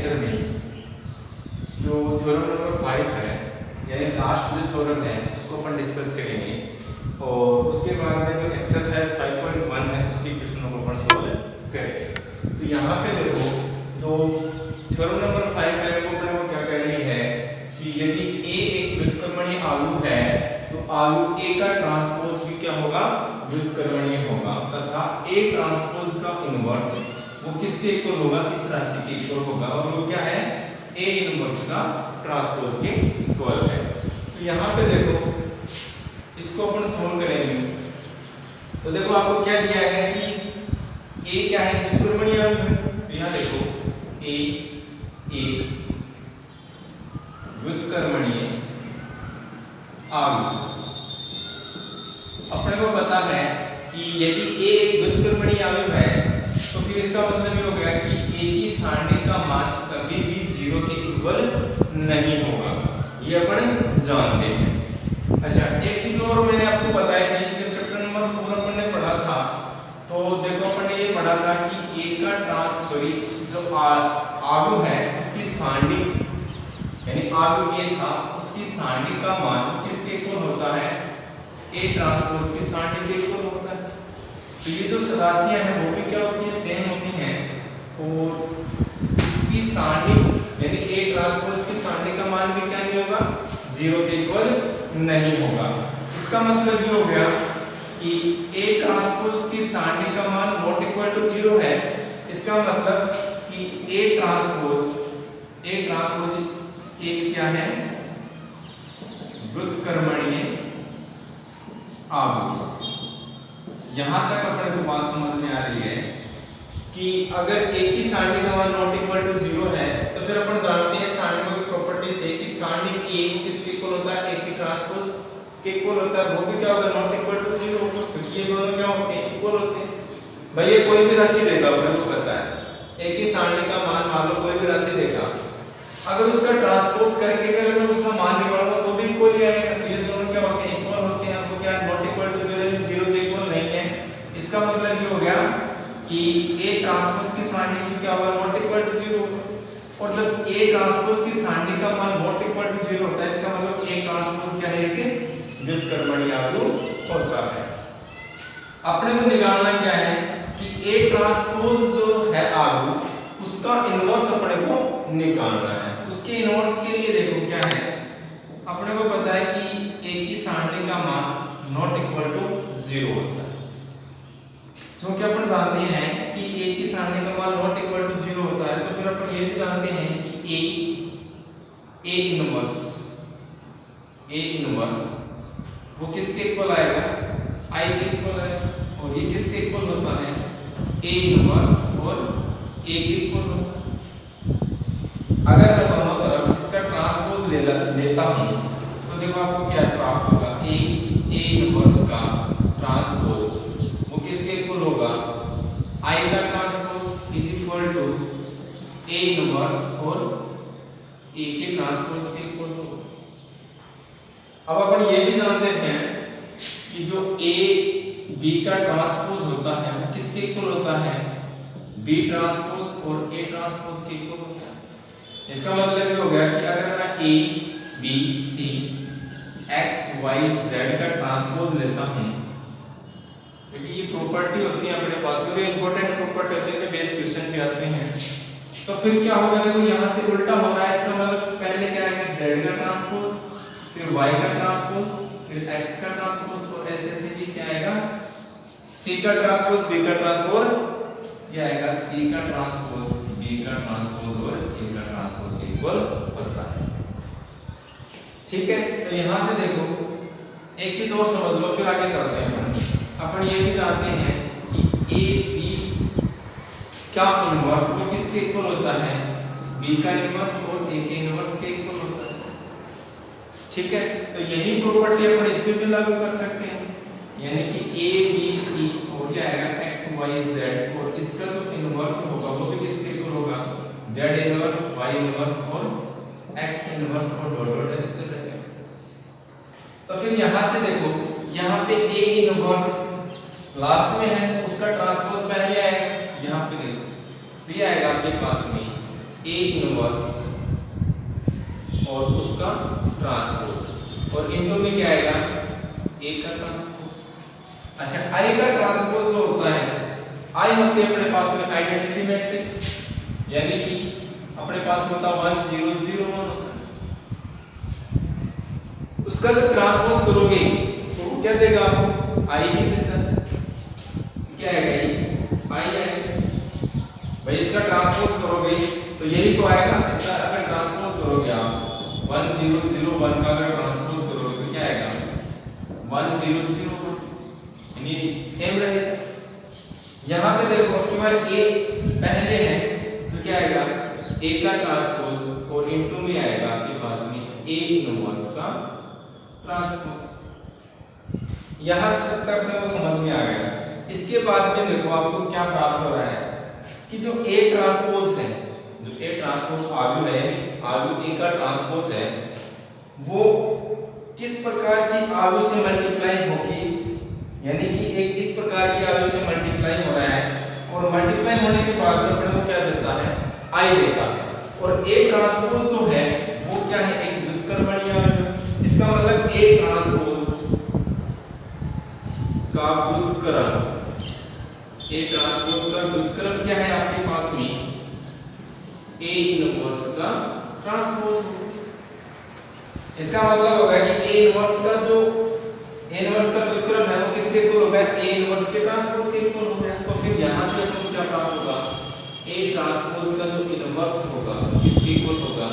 Lecture में जो theorem number 5 है यानी लास्ट जो थ्योरम है उसको अपन डिस्कस करेंगे और उसके बाद में जो एक्सरसाइज 5.1 है उसकी क्वेश्चनों को अपन सॉल्व करेंगे। तो यहाँ पे देखो जो थ्योरम नंबर 5 है वो अपने को क्या कह रही है कि यदि A एक व्युत्क्रमणीय आलू है तो आलू A का ट्रांसपोज भी क्या होगा, व्युत्क्रमणीय होगा तथा A ट्रांसपोज का इनवर्स वो किसके इक्वल होगा, इस राशि के इक्वल होगा और वो क्या है, A इनवर्स का ट्रांसपोज के इक्वल है। तो यहाँ पे देखो इसको अपन सोल्व करेंगे तो देखो आपको क्या दिया है कि A क्या है, व्युत्क्रमणीय आलू है। तो यहाँ देखो A एक व्युत्क्रमणीय आलू, अपने को पता है कि यदि A एक व्युत्क्रमणीय आलू है तो फिर इसका मतलब ये हो गया कि A की सारणी का मान कभी भी 0 के इक्वल नहीं होगा, ये अपन जानते हैं। अच्छा एक चीज और मैंने आपको बताई थी जब चैप्टर नंबर 4 अपन ने पढ़ा था तो देखो अपन ने ये पढ़ा था कि A का जो आलू है उसकी सारणी यानी आलू A था उसकी सारणी का मान किसके इक्वल होता है, A ट्रांसपोज की सारणी के इक्वल होता है। तो ये जो राशियां हैं वो भी क्या होती है, सेम होती हैं और इसकी सारणी यानी A ट्रांसपोज की सारणी का मान भी क्या नहीं होगा, 0 के इक्वल नहीं होगा। इसका मतलब ये हो गया कि A ट्रांसपोज की सारणी का मान नॉट इक्वल टू 0 है। इसका मतलब कि A ट्रांसपोज एक क्या है, व्युत्क्रमणीय आलू। यहां तक अपने को बात समझ में आ रही है कि अगर A की सारणी का मान नॉट इक्वल टू 0 है तो फिर अपन जानते हैं सारणियों की प्रॉपर्टी से कि सारणी A किसके इक्वल होता है, A की ट्रांसपोज के इक्वल होता है, वो भी क्या होगा, नॉट इक्वल टू 0 होगा क्योंकि ये दोनों क्या होते हैं, इक्वल होते हैं। भाई ये कोई भी राशि देगा अपने को पता है, A की सारणी का मान मान लो कोई भी राशि देगा, अगर उसका ट्रांसपोज करके अगर मैं उसका मान निकालूंगा तो भी इक्वल ही आएगा। तो ये दोनों क्या होते हैं, इक्वल होते हैं। आपको क्या है, नॉट इक्वल टू 0 के इक्वल नहीं है। इसका मतलब ये हो गया कि A ट्रांसपोज की सारणी की क्या होगा, नॉट इक्वल टू 0 और जब A ट्रांसपोज की सारणी का मान नॉट इक्वल टू 0 होता है इसका मतलब A ट्रांसपोज क्या है, एक व्युत्क्रमणीय आलू होता है। अपने को निकालना क्या है कि A ट्रांसपोज जो है आलू उसका इनवर्स अपने को निकालना है। उसके इनवर्स के लिए देखो क्या है, अपने को पता है कि A की सारणी का मान नॉट इक्वल टू 0 होता है। क्योंकि अपन जानते हैं कि A की सारणी का मान नॉट इक्वल टू 0 होता है तो फिर अपन ये भी जानते हैं कि A इनवर्स वो किसके इक्वल आएगा, I के इक्वल है और ये किसके इक्वल होता है, A इनवर्स और A के इक्वल होता है। अगर मैं दोनों तरफ इसका ट्रांसपोज लेता हूं तो देखो आपको क्या प्राप्त होगा, A इनवर्स का ट्रांसपोज वो किसके इक्वल होगा, I का transpose is equal to A inverse और A के ट्रांसपोज के इक्वल होगा। अब अपन ये भी जानते हैं कि जो A B का ट्रांसपोज होता है वो किसके इक्वल होता है, B ट्रांसपोज और A ट्रांसपोज के इक्वल होता है। इसका मतलब ये हो गया कि अगर मैं A B C X Y Z का ट्रांसपोज लेता हूं क्योंकि ये प्रॉपर्टी होती है अपने पास में, इंपॉर्टेंट प्रॉपर्टी होती है, बेस क्वेश्चन भी आते हैं, तो फिर क्या होगा, देखो यहां से उल्टा हो रहा है। इसका मतलब पहले क्या आएगा, Z का ट्रांसपोज फिर Y का ट्रांसपोज फिर X का ट्रांसपोज और ऐसे ऐसे भी क्या आएगा, C का ट्रांसपोज B का ट्रांसपोज, ये आएगा C का ट्रांसपोज B का ट्रांसपोज और A का ट्रांसपोज के इक्वल होता है। ठीक है, तो यहां से देखो एक चीज और समझ लो फिर आगे चलते हैं। अपन ये भी जानते हैं कि A B का इनवर्स वो किसके इक्वल होता है, B का इनवर्स और A के इनवर्स के इक्वल होता है। ठीक है, तो यही प्रॉपर्टी अपन इस पे भी लागू कर सकते हैं, यानी कि A B C हो जाएगा X Y Z और इसका जो इनवर्स होगा वो भी किसके इक्वल होगा, Z इनवर्स Y इनवर्स और X इनवर्स और डॉट डॉट ऐसे चलेगा। तो फिर यहां से देखो यहाँ पे A इनवर्स लास्ट में है उसका ट्रांसपोज पहले आएगा, यहाँ पे देखो तो ये आएगा आपके पास में ए इनवर्स और उसका ट्रांसपोज, और इनटू में क्या आएगा ए का ट्रांसपोज। अच्छा, आई का ट्रांसपोज जो होता है, आई होती है अपने पास में आइडेंटिटी मैट्रिक्स, यानी कि अपने पास होता 1 0 0 1 होता है। उसका जब ट्रांसपोज करोगे तो क्या देगा आपको, आई ही देता है। क्या आएगा ये, आई आएगा भाई। इसका ट्रांसपोज करोगे तो यही तो आएगा। इसका अगर ट्रांसपोज करोगे आप 1 0 0 1 का अगर ट्रांसपोज करोगे तो क्या आएगा 1 0 0 1, यानी सेम रहेगा। यहाँ पे देखो कि बार ए पहले है तो क्या आएगा ए का ट्रांसपोज और इनटू में आएगा आपके पास में ए इनवर्स का ट्रांसपोज। यहाँ तक अपने को समझ में आ गया। इसके बाद में देखो आपको क्या प्राप्त हो रहा है कि जो ए ट्रांसपोज है, जो ए ट्रांसपोज आलू है, आलू ए का ट्रांसपोज है, वो किस प्रकार की आलू से मल्टीप्लाई होगी, यानी कि एक इस प्रकार की आलू से मल्टीप्लाई हो रहा है और मल्टीप्लाई होने के बाद में अपने को क्या देता है, आई देता है। और ए ट्रांसपोज जो है वो क्या है, एक व्युत्क्रमणीय आलू। इसका मतलब ए ट्रांसपोज का व्युत्क्रम, ए ट्रांसपोज का व्युत्क्रम क्या है आपके पास में, ए इनवर्स का ट्रांसपोज। इसका मतलब होगा कि ए इनवर्स का जो इनवर्स का व्युत्क्रम है वो किसके इक्वल होगा, ए इनवर्स के ट्रांसपोज के इक्वल हो गया। तो फिर यहां से आपको क्या प्राप्त होगा, ए ट्रांसपोज का जो इनवर्स होगा किसके इक्वल होगा,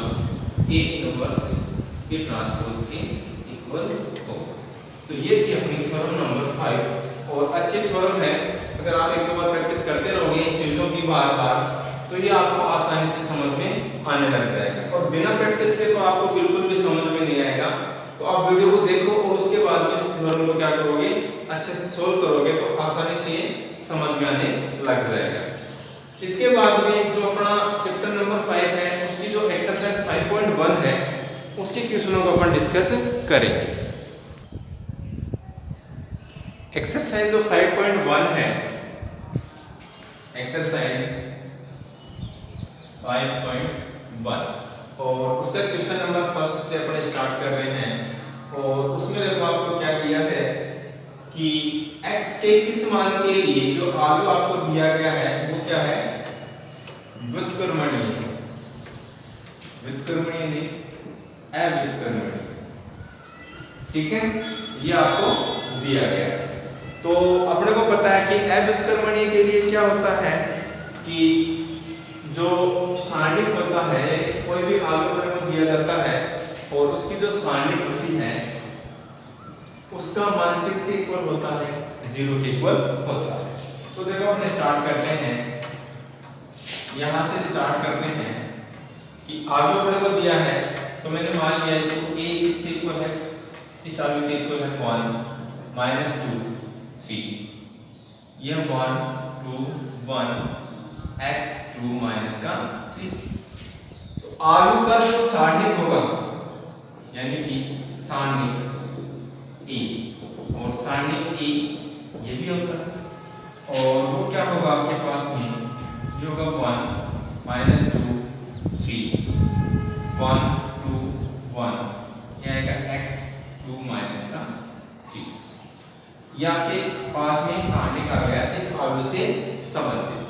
ए इनवर्स के ट्रांसपोज के इक्वल होगा। तो ये थी अपनी थ्योरम नंबर 5, और अच्छी थ्योरम है। अगर आप एक दो बार प्रैक्टिस करते रहोगे इन चीजों की बार बार तो ये आपको आसानी से समझ में आने लग जाएगा, और बिना प्रैक्टिस के तो आपको बिल्कुल भी समझ में नहीं आएगा। तो आप वीडियो को देखो और उसके बाद में इस थ्योरम को क्या करोगे, अच्छे से सोल्व करोगे तो आसानी से समझ में आने लग जाएगा। इसके बाद में जो अपना चैप्टर नंबर 5 है उसकी जो एक्सरसाइज 5.1 है उसके क्वेश्चनों को अपन डिस्कस करेंगे। एक्सरसाइज जो 5.1 है, एक्सरसाइज 5.1, और उसका क्वेश्चन नंबर फर्स्ट से अपन स्टार्ट कर रहे हैं। और उसमें देखो आपको क्या दिया है कि x के किस मान के लिए जो आलू आपको दिया गया है वो क्या है, व्युत्क्रमणीय, व्युत्क्रमणीय नहीं अव्युत्क्रमणीय, ठीक है, ये आपको दिया गया है। तो अपने को पता है कि अव्युत्क्रमणीय के लिए क्या होता है कि जो सारणिक होता है, कोई भी आलू अपने को दिया जाता है और उसकी जो सारणिक होती है उसका मान किसके इक्वल होता है, 0 के इक्वल होता है। तो देखो अपने स्टार्ट करते हैं, यहां से स्टार्ट करते हैं कि आलू अपने को दिया है तो मैंने मान लिया इसको a किसके इक्वल है, इस आलू के इक्वल है 1 -2 3, यह 1 2 1 x2 माइनस का 3। तो आलू का जो सारणिक होगा यानी कि सारणिक ए, और सारणिक ए ये भी होता है, और वो क्या होगा आपके पास में, ये होगा 1 -2 3 1 2 1, ये आएगा x2 माइनस का 3। ये आपके पास में सारणिक आ गया इस आलू से संबंधित।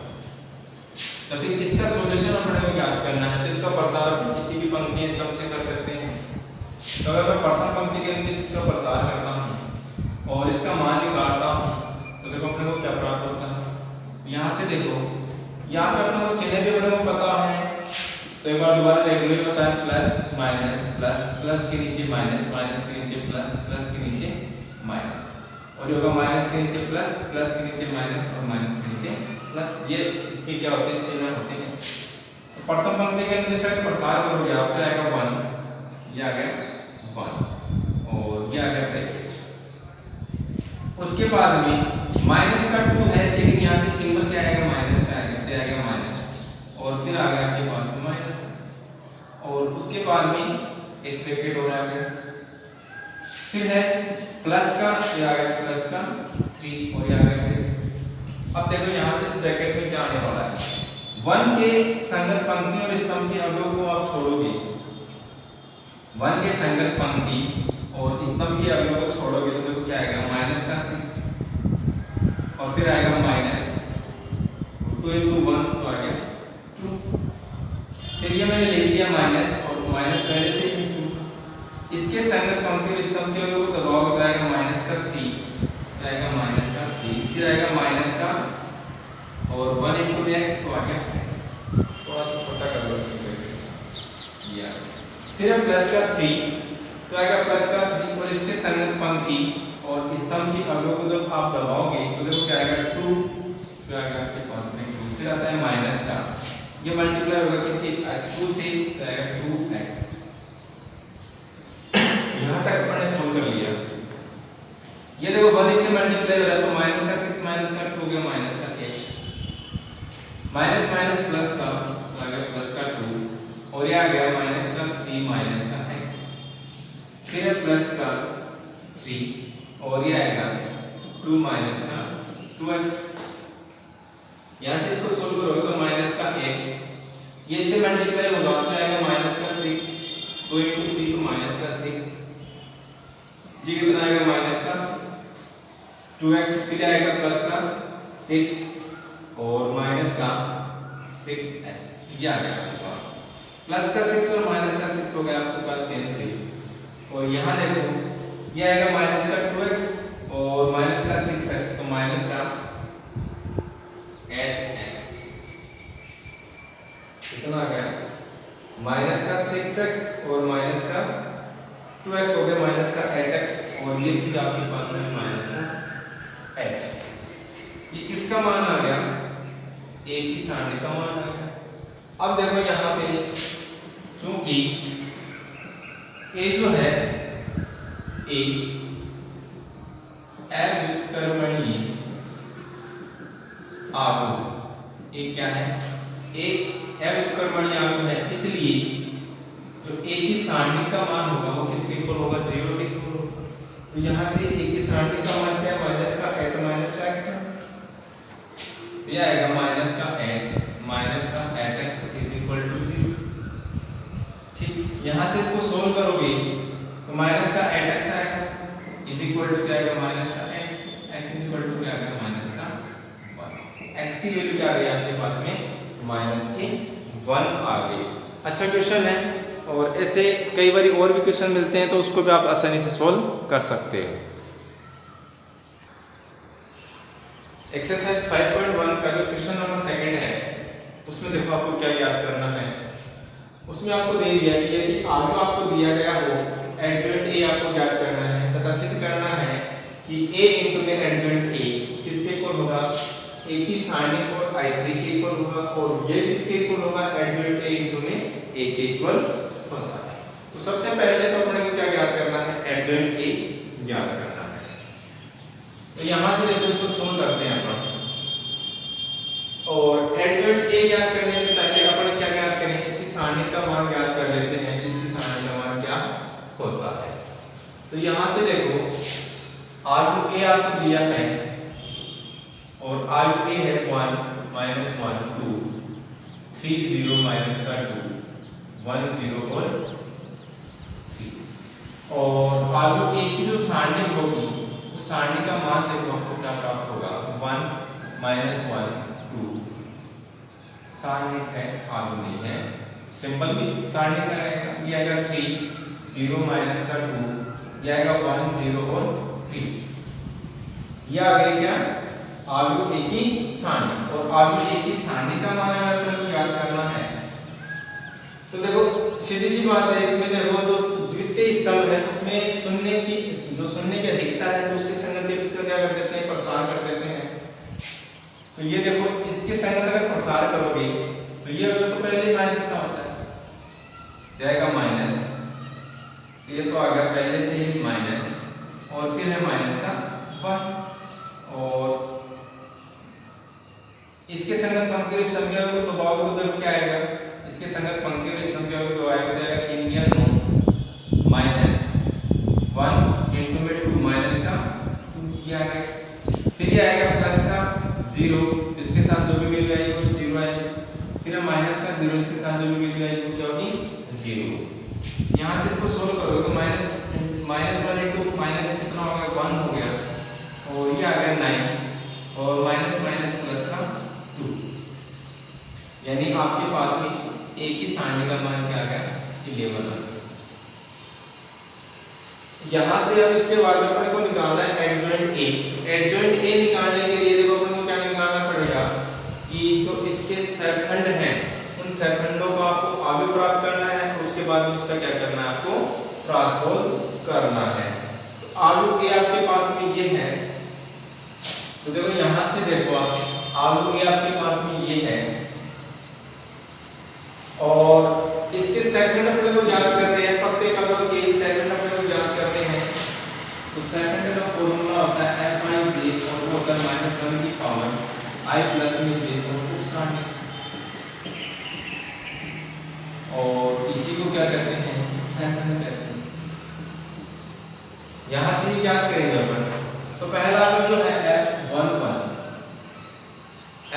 तो फिर इसका सॉल्यूशन अपने को ज्ञात करना है, तो इसका प्रसार अपन किसी भी पंक्ति क्रम से कर सकते हैं। तो अगर मैं प्रथम पंक्ति के अंदर इसका प्रसार करता हूँ और इसका मान निकालता हूँ तो देखो अपने को क्या प्राप्त होता है। यहाँ से देखो, यहाँ पे अपने को चिन्ह भी अपने को पता है, तो एक बार दोबारा देख लो, होता है प्लस माइनस प्लस, प्लस के नीचे माइनस, माइनस के नीचे प्लस, प्लस के नीचे माइनस, और ये होगा माइनस के नीचे प्लस, प्लस के नीचे माइनस और माइनस के नीचे प्लस। ये इसके क्या होते हैं, चिन्ह होते हैं। तो प्रथम पंक्ति के अंदर शायद प्रसार करोगे आप, तो आएगा 1, ये आ गया 1 और ये आ गया ब्रैकेट। उसके बाद में माइनस का 2 है, लेकिन यहाँ पे सिंबल क्या आएगा, माइनस का आएगा, तो आएगा माइनस, और फिर आ गया आपके पास में माइनस का, और उसके बाद में एक ब्रैकेट और आ गया, फिर है प्लस का, ये आ गया प्लस का 3 और ये आ गया ब्रैकेट। अब देखो यहाँ से इस ब्रैकेट में क्या आने वाला है, 1 के संगत पंक्ति और स्तंभ के अवयव को आप छोड़ोगे, 1 के संगत पंक्ति और स्तंभ के अवयव को छोड़ोगे तो देखो क्या आएगा, माइनस का 6 और फिर आएगा माइनस 2 into 1 तो आ गया 2। फिर ये मैंने लिख दिया माइनस और माइनस पहले से ही 2। इसके संगत पंक्ति और स्तंभ के अवयव को दबाव बताएगा माइनस का 3, आएगा माइनस का 3, फिर आएगा माइनस का और 1 into x तो आ गया x। थोड़ा सा छोटा कर लो ये, फिर है प्लस का 3 तो आएगा प्लस का 3 और इसके संगत पंक्ति और स्तंभ की अवयव को जब आप दबाओगे तो देखो क्या आएगा 2, फिर आएगा आपके पास में 2, फिर आता है माइनस का, ये मल्टीप्लाई होगा किसी 2 से तो आएगा 2x। यहाँ तक अपने सोल्व कर लिया। ये देखो 1 से मल्टीप्लाई हो रहा है तो माइनस का 6 माइनस का 2 गया माइनस का 8, माइनस माइनस प्लस का तो आ गया प्लस का 2 और ये आ गया माइनस का 3 माइनस का x, फिर है प्लस का 3 और ये आएगा 2 माइनस का 2x। यहाँ से इसको सोल्व करोगे तो माइनस का 8, ये इससे मल्टीप्लाई होगा तो आएगा माइनस का 6, 2 into 3 तो माइनस का 6, जी कितना आएगा माइनस का 2x, फिर आएगा प्लस का 6 और माइनस का 6x, ये आ गया आपके पास। प्लस का 6 और माइनस का 6 हो गया आपके पास कैंसिल और यहाँ देखो ये आएगा माइनस का 2x और माइनस का 6x तो माइनस का 8x, कितना आ गया माइनस का 6x और माइनस का 2x हो गया माइनस का 8x और ये फिर आपके पास में माइनस का 8। ये किसका मान आ गया, a की सारणी का मान आ गया। अब देखो यहाँ पे क्योंकि a जो है a अव्युत्क्रमणीय आव्यूह, a क्या है, a अव्युत्क्रमणीय आव्यूह है, इसलिए जो a की सारणी का मान होगा वो किसके इक्वल होगा, 0 के इक्वल होगा। तो यहाँ से a की सारणी का मान क्या है, माइनस का 8 माइनस का x है, ये आएगा माइनस का 8x इज इक्वल टू 0। ठीक, यहाँ से इसको सोल्व करोगे तो माइनस का 8x आएगा इज इक्वल टू क्या आएगा, माइनस का 8, x इज इक्वल टू क्या आएगा, माइनस का 1। x की वैल्यू क्या आ गई आपके पास में, माइनस की 1 आ गई। अच्छा क्वेश्चन है और ऐसे कई बार और भी क्वेश्चन मिलते हैं तो उसको भी आप आसानी से सोल्व कर सकते हो। एक्सरसाइज 5.1 का जो क्वेश्चन नंबर 2 है उसमें देखो आपको क्या याद करना है। उसमें आपको दे दिया कि यदि आव्यूह आपको दिया गया हो एडजॉइंट a आपको ज्ञात करना है तथा सिद्ध करना है कि a into में एडजॉइंट a किसके इक्वल होगा, a की सारणी और I3 के इक्वल होगा और ये किसके इक्वल होगा, एडजॉइंट a into में a के इक्वल होता है। तो सबसे पहले तो अपने को क्या ज्ञात करना है, एडजॉइंट a ज्ञात करना है। तो यहाँ से देखो इसको सोल्व करते हैं अपन और एडजॉइंट a ज्ञात करने से पहले अपन क्या ज्ञात करें, इसकी सारणी का मान ज्ञात कर लेते हैं, इसकी सारणी का मान क्या होता है। तो यहाँ से देखो R2 a आपको दिया है और R2 a है 1 -1 2 3 0 माइनस का 2 1 0 और 3 और R2 a की जो सारणी होगी उस सारणी का मान देखो आपको क्या प्राप्त होगा, 1 -1 2 सारणी है R2 नहीं है, सिंपल भी सारणी का रहेगा, ये आएगा 3 0 माइनस का 2, ये आएगा 1 0 और 3। ये आ गई क्या, आव्यूह a की सारणी और आव्यूह a की सारणी का मान अगर अपने को ज्ञात करना है तो देखो सीधी सी बात है, इसमें देखो जो द्वितीय स्तंभ है उसमें शून्य की जो शून्य की अधिकता है तो उसके संगत इसका क्या कर देते हैं, प्रसार कर देते हैं। तो ये देखो इसके संगत अगर प्रसार करोगे तो ये तो पहले माइनस का होता है, जाएगा माइनस, ये तो आ गया पहले से ही माइनस और फिर है माइनस का 1 और इसके संगत पंक्ति और स्तंभ के तो दबाव को तो क्या आएगा, इसके संगत पंक्ति और स्तंभ के तो आएगा जाएगा इंडियन माइनस 1 इनटू में 2 माइनस का 2 ये आ गया, फिर ये आएगा प्लस का 0, इसके साथ जो भी वैल्यू आएगी वो 0 आएगी, फिर माइनस का 0 इसके साथ जो भी वैल्यू आएगी वो क्या होगी 0। यहाँ से इसको सोल्व करोगे तो माइनस 1 इंटू माइनस कितना हो गया 1 हो गया और ये आ गया 9 और माइनस माइनस प्लस का 2, यानी आपके पास में एक ही सारणी का मान क्या आ गया 11 आ गया। यहाँ से अब इसके बाद अपने को निकालना है एडजॉइंट ए। एडजॉइंट ए निकालने के लिए देखो अपने को क्या निकालना पड़ेगा कि जो इसके सेकंड हैं उन सेकंडों को आपको आगे प्राप्त करना है और उसके बाद उसका क्या करना है आपको ट्रांसपोज करना है। तो आलू ए आपके पास में ये है, तो देखो यहाँ से देखो आप आलू ए आपके पास में ये है और इसके सेकंड अपने को ज्ञात करने हैं, प्रत्येक अवयव के सेकंड अपने को ज्ञात करने हैं। तो सेकंड का फॉर्मूला होता है fi(j) और वो होता है -1 की पावर i प्लस में j और उप सारणी, और इसी को क्या कहते हैं सेकंड कहते हैं। यहां से ही ज्ञात करेंगे अपन। तो पहला अवयव जो है f11,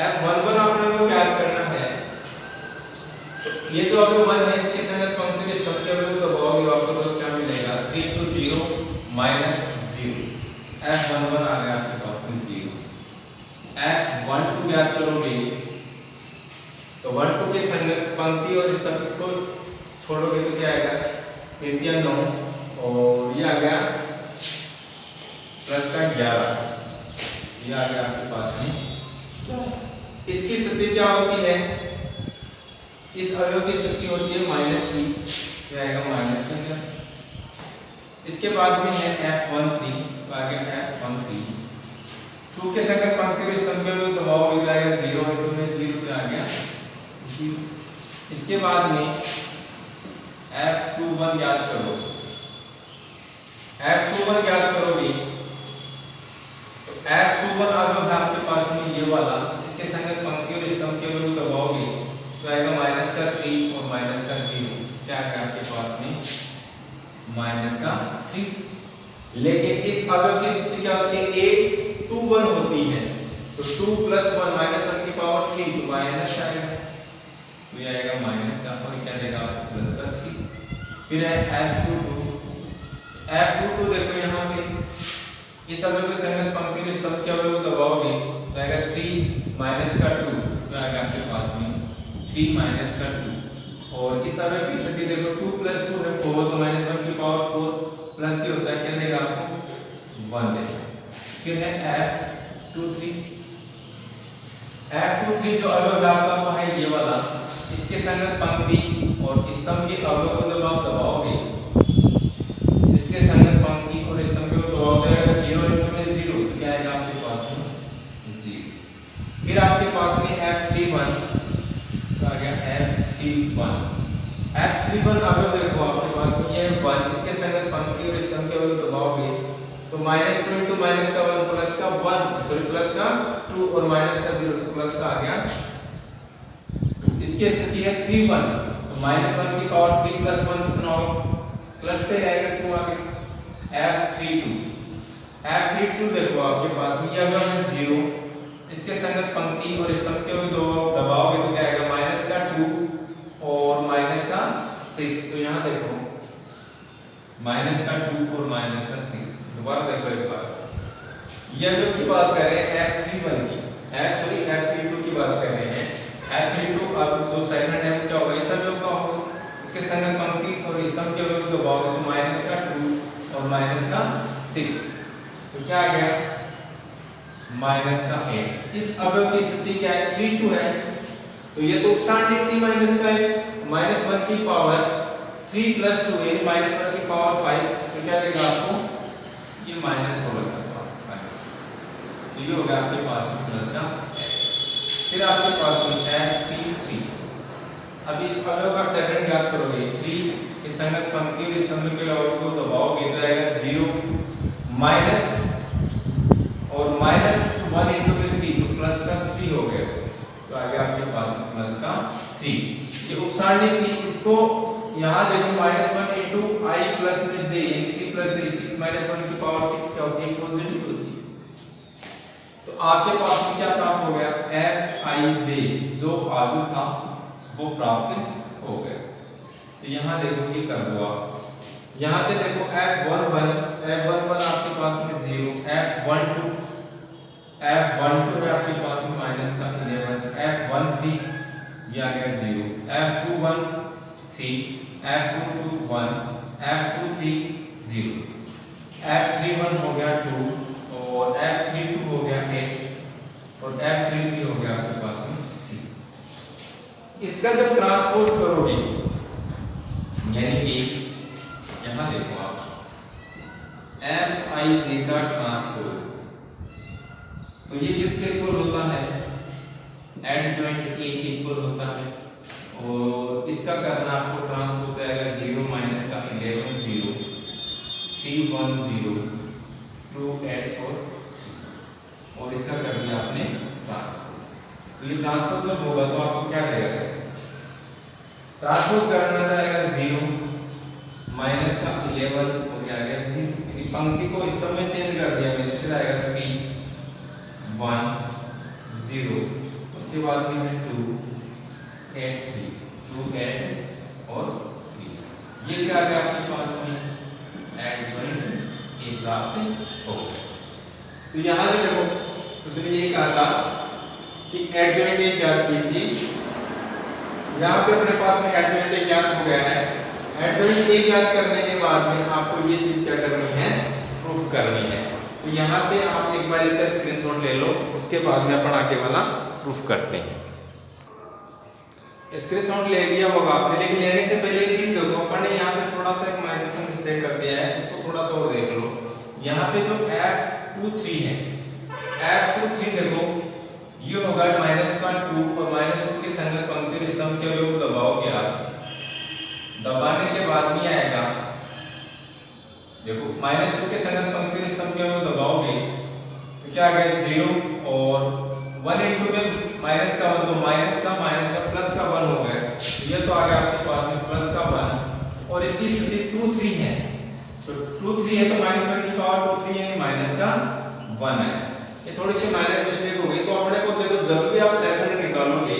f11 आपने को ज्ञात करना है। तो ये जो अवयव 1 है इसके संगत पंक्ति में स्तंभ के अवयव को दबाओगे आपको तो क्या मिलेगा 3 × 0 - 0। f11 आ गया आपके पास में 0। f12 ज्ञात करोगे तो 12 के संगत पंक्ति और स्तंभ इसको छोड़ोगे तो क्या आएगा 3 × 9 और ये आ गया प्लस का 11, ये आ गया आपके पास में। इसकी स्थिति क्या होती है, इस अवयव की स्थिति होती है माइनस की, क्या आएगा माइनस का। इसके बाद में है f13, तो आ गया f13 2 के संगत पंक्ति और स्तंभ के अवयव दबाव हो जाएगा 0 × 0 तो आ गया 0। इसके बाद में f21 याद करो, f21 याद करोगे तो f21 अवयव है आपके पास में ये वाला, इसके संगत पंक्ति और स्तंभ के अवयव दबाओगे तो आएगा माइनस का 3 और माइनस का 0, क्या आएगा आपके पास में माइनस का 3। लेकिन इस अवयव की स्थिति क्या होती है a21 होती है, तो 2 + 1 -1 की पावर 3 तो माइनस आएगा, तो ये आएगा माइनस का और क्या देगा प्लस का 3। फिर है f22 देखो यहाँ पे इस अवयव के संगत पंक्ति में स्तंभ के अवयव को दबाओगे तो आएगा 3 माइनस का 2 तो आएगा आपके पास में 3 माइनस का 2। और इस अवयव की स्थिति देखो 2 + 2 है 4 तो -1 की पावर 4 प्लस ये होता है क्या देगा आपको 1 देगा। फिर है f23 जो अवयव आपका है ये वाला, इसके संगत पंक्ति और स्तंभ के अवयव को जब आप दबाओगे, इसके संगत पंक्ति और स्तंभ को दबाओगे 0 × 0 तो क्या आएगा आपके पास में 0। फिर आपके पास में f31 आ गया f31 अवयव देखो आपके पास में ये 1, इसके संगत पंक्ति और स्तंभ के अवयव दबाओगे तो -2 × -1 प्लस का 1 सॉरी प्लस का 2 और माइनस का 0 तो प्लस का आ गया 2। इसकी स्थिति है 31 तो -1 की पावर 3 + 1 कितना होगा प्लस से आएगा 2 आ गया। f32 देखो आपके पास में ये अवयव है 0, इसके संगत पंक्ति और स्तंभ के अवयव दबाओगे तो क्या आएगा माइनस का 2 और माइनस का 6, तो यहाँ देखो माइनस का 2 और माइनस का 6। दोबारा देखो एक बार, ये अवयव की बात कर रहे हैं f31 की, f32 की बात कर रहे हैं। f32 अब जो सेकंड है वो क्या होगा इस अवयव का होगा, इसके संगत पंक्ति और स्तंभ के अवयव को दबाओगे तो माइनस का 2 और माइनस का 6 तो क्या आ गया माइनस का 8। इस अवयव की स्थिति क्या है 32 है, तो ये तो उपसारणी थी माइनस का 1 की पावर 3 + 2 यानी -1 की पावर 5 तो क्या देगा आपको ये माइनस हो गया, तो ये हो गया आपके पास में प्लस का 8। फिर आपके पास में f33, अब इस अवयव का सेकंड ज्ञात करोगे 3 के संगत पंक्ति और स्तंभ के अवयव को दबाओगे तो आएगा 0 माइनस और -1 × 3 तो प्लस का 3 हो गया, तो आ गया आपके पास में प्लस का 3। ये उपसारणी थी, इसको यहाँ देखो -1 × i प्लस में j यानी 3 + 3 6 -1 की पावर 6 क्या होती है पॉजिटिव होती है। तो आपके पास में क्या प्राप्त हो गया fij जो आलू था वो प्राप्त हो गया। तो यहाँ देखो ये कर दो आप, यहाँ से देखो F11 आपके पास में 0, F12 है आपके पास में माइनस का 11, F13 ये आ गया 0, F21 3, F22 1, F23 0, F31 हो गया 2 और F32 हो गया 8 और F33 हो गया आपके पास में 3। इसका जब ट्रांसपोज करोगे यानी कि यहाँ देखो आप Fij का ट्रांसपोज, तो ये किसके इक्वल होता है, एडजॉइंट A के इक्वल होता है। और इसका करना आपको ट्रांसपोज आएगा 0 माइनस का 11 0 3 1 0 2 8 और 3 और इसका कर दिया आपने ट्रांसपोज। तो ये ट्रांसपोज जब होगा तो आपको क्या देगा, ट्रांसपोज करना जाएगा 0 माइनस का 11 हो गया 0, यानी पंक्ति को स्तंभ में चेंज कर दिया मैंने, फिर आएगा 3 1 0, उसके बाद में है 2 8 3 2 8 और 3। ये क्या आ गया आपके पास में एडजॉइंट A प्राप्त हो गया। तो यहाँ से देखो उसने ये कहा था कि एडजॉइंट A ज्ञात कीजिए, यहाँ पे अपने पास में एडजॉइंट A ज्ञात हो गया है। एडजॉइंट A ज्ञात करने के बाद में आपको ये चीज क्या करनी है, प्रूफ करनी है। तो यहाँ से आप एक बार इसका स्क्रीनशॉट ले लो, उसके बाद में अपन आगे वाला प्रूफ करते हैं। स्क्रीनशॉट ले लिया होगा आपने, लेकिन लेने से पहले एक चीज देखो, अपन ने यहाँ पे थोड़ा सा एक माइनस मिस्टेक कर दिया है, उसको थोड़ा सा और देख लो। यहाँ पे जो F23 है, F23 देखो ये होगा माइनस का 2 और माइनस 2 के संगत पंक्ति स्तंभ के अवयव को दबाओगे आप, दबाने के बाद में आएगा देखो माइनस 2 के संगत पंक्ति स्तंभ के अवयव दबाओगे तो क्या आ गया 0 और 1 इनटू में माइनस का 1 तो माइनस का प्लस का 1 हो गया, तो ये तो आ गया आपके पास में प्लस का 1 और इसकी स्थिति 2 3 है, तो 2 3 है तो माइनस 1 की पावर 2 3 यानी माइनस का 1 है। ये थोड़ी सी माइनर मिस्टेक हो गई, तो अपने को देखो जब भी आप सेकंड निकालोगे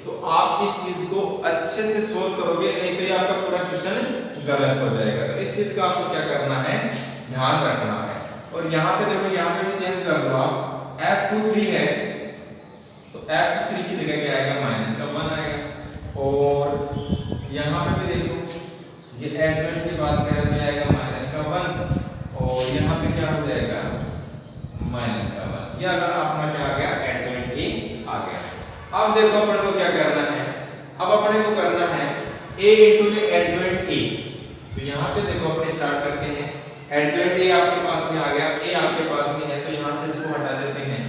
तो आप इस चीज को अच्छे से सोल्व करोगे, नहीं तो ये आपका पूरा क्वेश्चन गलत हो जाएगा। तो इस चीज का आपको क्या करना है, ध्यान रखना है। और यहाँ पे देखो, यहाँ पे भी चेंज कर दो आप, F23 है तो F23 की जगह क्या आएगा, माइनस का 1 आएगा। और यहाँ पे भी देखो ये एडजॉइंट की बात करें तो आएगा माइनस का 1 और यहाँ पे क्या हो जाएगा माइनस का 1। ये अगर अपना क्या आ गया, एडजॉइंट A आ गया। अब देखो अपने को क्या करना है, अब अपने को करना है A इनटू में एडजॉइंट A। तो यहाँ से देखो अपने स्टार्ट करते हैं, एडजॉइंट A आपके पास में आ गया, A आपके पास में है तो यहाँ से इसको हटा देते हैं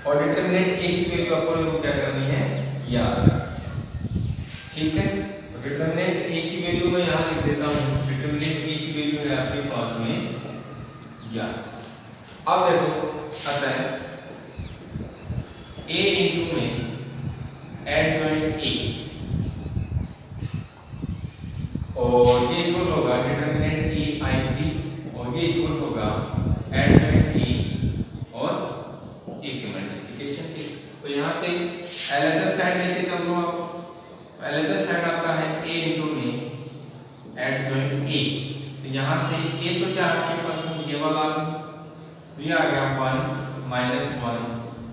और डिटरमिनेंट A की वैल्यू अपन को क्या करनी है, याद। ठीक है, तो डिटरमिनेंट A की वैल्यू मैं यहाँ लिख देता हूँ, डिटरमिनेंट A की वैल्यू है आपके पास में 11। अब देखो आता है A इनटू में एडजॉइंट A और ये इक्वल होगा डिटरमिनेंट A I3 और ये इक्वल होगा एडजॉइंट A और A की मल्टीप्लिकेशन के। तो यहाँ से LHS साइड लेके चल लो आप, LHS साइड आपका है A इनटू में एडजॉइंट A। तो यहाँ से A तो क्या आपके पास में ये वाला, तो ये आ गया 1 माइनस 1,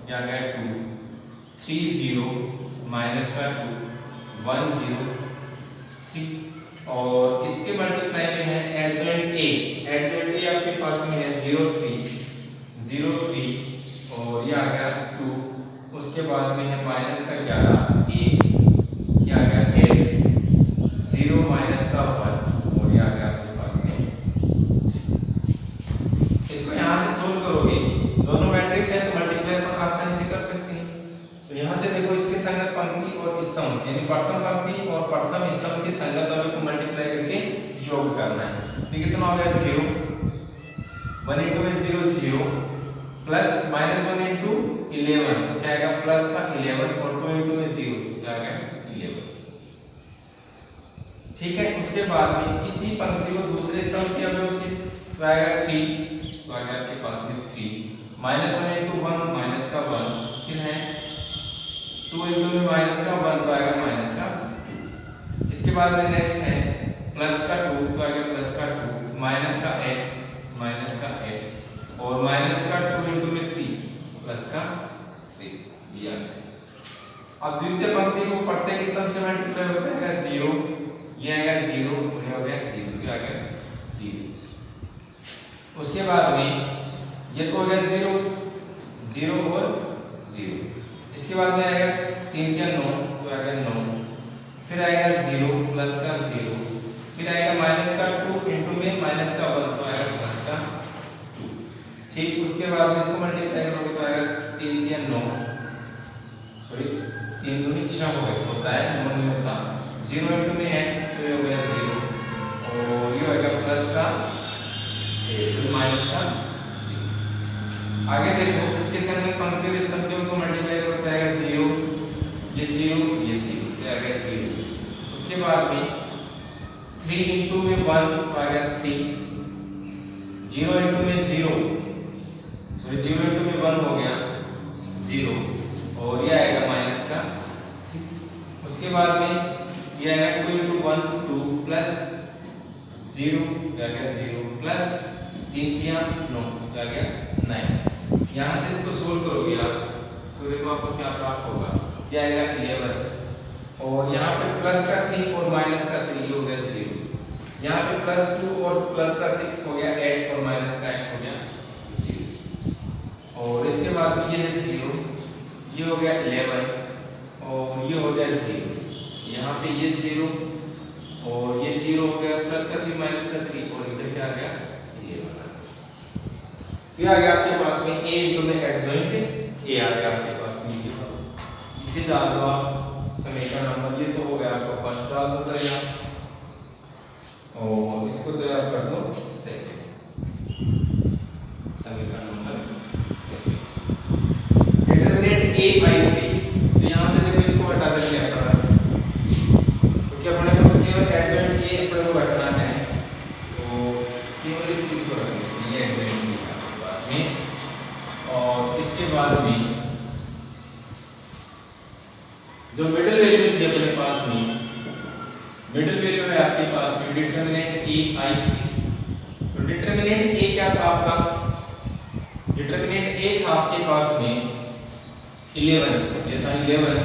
ये आ गया 2 3 0 माइनस का 2 1 0 3 और इसके मल्टीप्लाई में है एडजॉइंट A। एडजॉइंट A आपके पास में है 0 3 और ये आ गया 2, उसके बाद में है माइनस का 11 1, ये आ गया 8 0 माइनस का 1 और ये आ गया आपके पास में 3। इसको यहाँ से सोल्व करोगे, दोनों मैट्रिक्स है तो मल्टीप्लाई पर आसानी से कर सकते हैं। तो यहाँ से देखो इसके संगत पंक्ति और स्तंभ यानी प्रथम पंक्ति और प्रथम स्तंभ के संगत अवयव को मल्टीप्लाई करके योग करना है। तो कितना हो गया 0 1 इनटू में 0 0 प्लस माइनस 1 इनटू 11 तो क्या आएगा प्लस का 11 और 2 इनटू में 0 क्या आ गया 11। ठीक है, उसके बाद में इसी पंक्ति को दूसरे स्तंभ के अवयव से तो आएगा 3 तो आ गया आपके पास में 3 माइनस 1 इनटू 1 माइनस का 1 फिर है 2 इनटू में माइनस का 1 तो आएगा इसके बाद में नेक्स्ट है प्लस का 2 तो आ गया प्लस का 2, माइनस का 8 और माइनस का 2 इंटू में 3 प्लस का 6 दिया। अब द्वितीय पंक्ति को प्रत्येक स्तंभ से मल्टीप्लाई होता है 0, ये आएगा 0 और ये हो गया 0, क्या आ गया 0। उसके बाद में ये तो हो गया 0 और 0। इसके बाद में आएगा 3 या 9 तो आ गया 9, फिर आएगा 0 प्लस का 0, फिर आएगा माइनस का 2 इंटू में माइनस का 1 तो आएगा प्लस का 2। ठीक, उसके बाद में इसको मल्टीप्लाई करोगे तो आएगा 3 या 9, सॉरी 3 दूनी 6 हो गया, होता है 9 नहीं होता। 0 इंटू में 8 तो ये हो गया 0 और ये होगा प्लस का माइनस का 6। आगे देखो इसके संग पंक्ति और स्तंभों को मल्टीप्लाई करो तो आएगा 0 ये 0 ये 0 तो आ गया 0। उसके बाद में 3 इंटू में 1 तो आ गया 3, 0 इंटू में 0 सॉरी 0 इंटू में 1 हो गया 0 और ये आएगा माइनस का 3। उसके बाद में ये आएगा 2 इंटू 1 2 प्लस 0 क्या गया 0 प्लस 3 या 9 क्या गया 9। यहाँ से इसको सोल्व करोगे आप तो देखो आपको क्या प्राप्त होगा, क्या आएगा 11 और यहाँ पे प्लस का 3 और माइनस का 3 हो गया 0। यहाँ पे प्लस 2 और प्लस का 6 हो गया 8 और माइनस का 8 हो गया 0। और इसके बाद में ये है 0, ये हो गया 11 और ये हो गया 0। यहाँ पे ये 0 और ये 0 हो गया प्लस का 3 माइनस का 3 और इधर क्या आ गया 11। तो आ गया आपके पास में a इंटू में एडजॉइंट a आ गया आपके पास में। इसे डाल दो आप समीकरण नंबर, ये तो हो गया आपका फर्स्ट, डाल दो चलेगा और इसको जो आप कर दो सेकंड, समीकरण number second determinant a by 3। तो यहाँ से देखो इसको हटा देंगे क्या पड़ा, तो क्या अपने को तो केवल एडजॉइंट a अपने को रखना है, तो केवल इस चीज को रखेंगे ये एडजॉइंट a आपके पास में। और इसके बाद में जो मिडिल वैल्यू थी अपने पास में, मिडिल वैल्यू है आपके पास में डिटरमिनेंट a i 3। तो डिटरमिनेंट a क्या था आपका, डिटरमिनेंट a था आपके पास में 11, ये था 11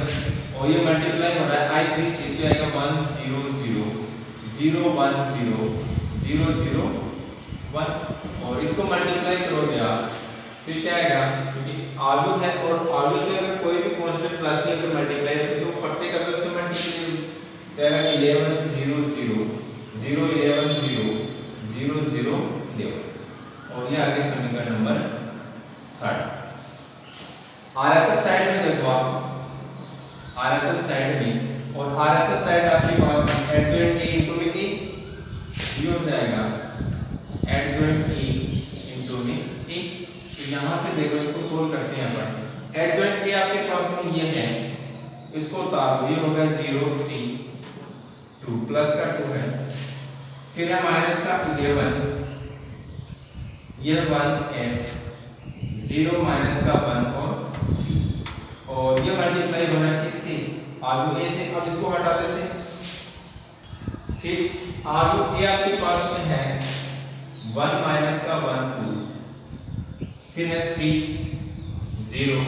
और ये मल्टीप्लाई हो रहा है i 3 से, क्या आएगा 1 0 0 0 1 0 0 0 1 और इसको मल्टीप्लाई करोगे आप तो क्या आएगा, क्योंकि आलू है और आलू से अगर कोई भी कांस्टेंट राशि अगर मल्टीप्लाई होती है तो प्रत्येक अवयव से मल्टीप्लाई तो आएगा 11 0 0 0 11 0 0 0 11 और ये आगे समीकरण नंबर 3। आरएचएस साइड में देखो आप, आरएचएस साइड में और आरएचएस साइड आपके पास में एडजॉइंट a इंटू में a ये हो जाएगा एडजॉइंट a इंटू में a। तो यहाँ से देखो इसको सोल्व करते हैं अपन। एडजॉइंट a आपके पास में ये है, इसको उतार दो, ये होगा 0 3 2 प्लस का 2 है, फिर है माइनस का 11 ये 1 8 0 माइनस का 1 और ये मल्टीप्लाई हो रहा है किससे, आलू a से। अब इसको हटा देते हैं, ठीक। आलू a आपके पास में है 1 माइनस का 1 2, फिर है 3 0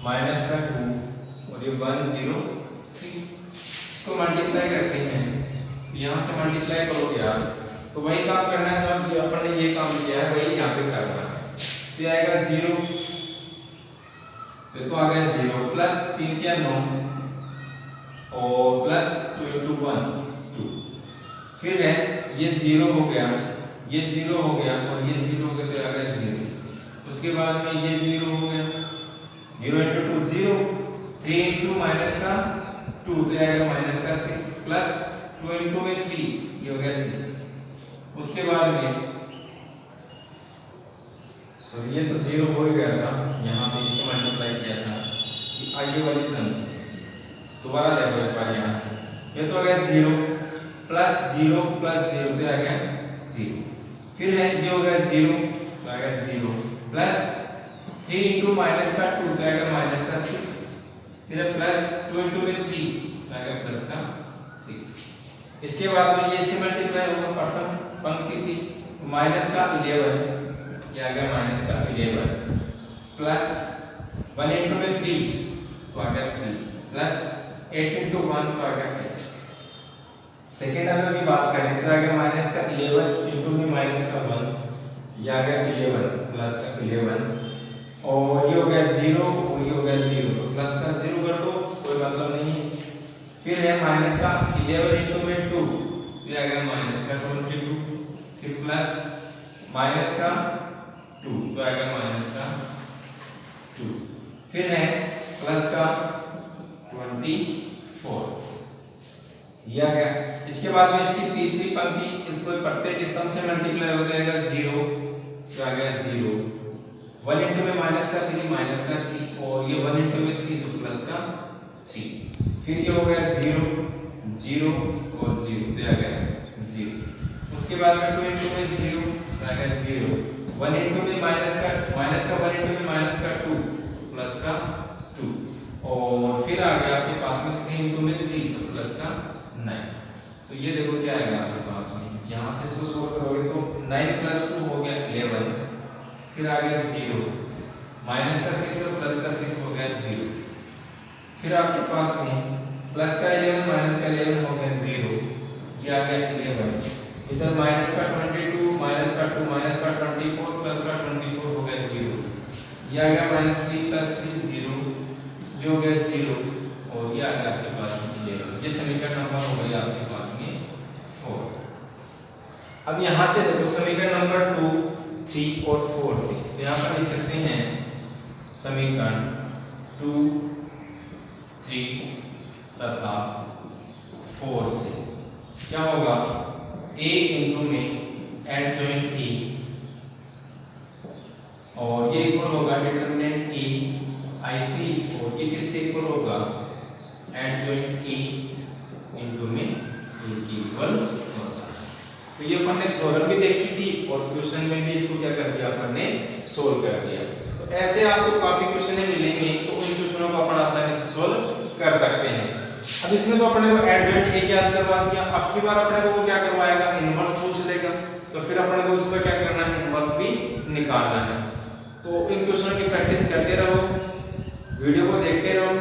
माइनस का 2 और ये 1 0 3। इसको मल्टीप्लाई करते हैं, यहाँ से मल्टीप्लाई करोगे आप तो वही काम करना है जो अपन ने ये काम किया है वही यहाँ पे करना है। तो आएगा 0 तो आ गया 0 प्लस 3 क्या 9 और प्लस 2 इंटू 1 2, फिर है ये 0 हो गया, ये 0 हो गया और ये 0 हो गया तो आ गया 0। उसके बाद में ये 0 हो गया, 0 इंटू 2 0, 3 इंटू माइनस का 2 तो आएगा माइनस का 6 प्लस 2 इंटू में 3 ये हो गया 6। उसके बाद में सॉरी ये तो 0 हो ही गया था, यहाँ पे इसको मल्टीप्लाई किया था, ये आगे वाली टर्म दोबारा देखो एक बार यहाँ से, ये तो आ गया 0 प्लस 0 प्लस 0 तो आ गया 0, फिर है ये हो गया 0 तो आ गया 0 प्लस 3 इंटू माइनस का 2 तो आएगा माइनस का 6, फिर है प्लस 2 इंटू में 3 तो आएगा प्लस का 6 इसके बाद में ये से मल्टीप्लाई होगा प्रथम पंक्ति से, माइनस का 11, ये आ गया माइनस का 11 प्लस 1 इंटू में 3 तो आ गया 3 प्लस 8 इंटू 1 तो आ गया 8। सेकेंड अगर भी बात करें तो आ गया माइनस का 11 इंटू में माइनस का 1, ये आ गया 11 प्लस का 11 और ये हो गया 0 और ये हो गया 0, तो प्लस का 0 कर दो, कोई मतलब नहीं है। फिर है माइनस का 11 इंटू में 2, ये आ गया माइनस का 22, फिर प्लस माइनस का 2 तो आ गया माइनस का 2, फिर है प्लस का 24, ये आ गया। इसके बाद में इसकी तीसरी पंक्ति, इसको प्रत्येक स्तंभ से मल्टीप्लाई हो जाएगा 0 तो आ गया 0, 1 इंटू में माइनस का 3 और ये 1 इंटू में 3 तो प्लस का 3, फिर ये हो गया 0 0 और 0 तो आ गया 0। उसके बाद में 2 इंटू में 0 तो आ गया 0, 1 इंटू में माइनस का 1 इंटू में माइनस का 2 प्लस का 2 और फिर आ गया आपके पास में 3 इंटू में 3 तो प्लस का 9। तो ये देखो क्या आएगा आपके पास में, यहाँ से इसको सोल्व करोगे तो 9 प्लस 2 हो गया 11, फिर आ गया 0, माइनस का 6 और प्लस का 6 हो गया 0, फिर आपके पास में प्लस का 11 माइनस का 11 हो गया 0, ये आ गया 11, इधर माइनस का 22 माइनस का 2 माइनस का 24 प्लस का 24 हो गया 0, ये आ गया माइनस 3 प्लस 3 0, ये हो गया 0 और ये आ गया आपके पास में 11। ये समीकरण नंबर हो गया आपके पास में 4। अब यहाँ से देखो समीकरण नंबर 2 3 और 4 से, तो यहाँ पर लिख सकते हैं समीकरण 2 3 तथा 4 से क्या होगा, a इंटू में एडजॉइंट a और ये इक्वल होगा डिटरमिनेंट a I3 और ये किसके इक्वल होगा, एडजॉइंट a इंटू में a की इक्वल होता है। तो ये अपन ने थ्योरम भी देखी थी और क्वेश्चन में भी इसको क्या कर दिया अपन ने, सोल्व कर दिया। तो ऐसे आपको काफी क्वेश्चन मिलेंगे, तो उन क्वेश्चनों को अपन आसानी से सोल्व कर सकते हैं। अब इसमें तो अपने को एडजॉइंट a याद करवा दिया, अब की बार अपने को वो क्या करवाएगा, इनवर्स पूछ लेगा, तो फिर अपने को उसका क्या करना है, इनवर्स भी निकालना है। तो इन क्वेश्चनों की प्रैक्टिस करते रहो, वीडियो को देखते रहो,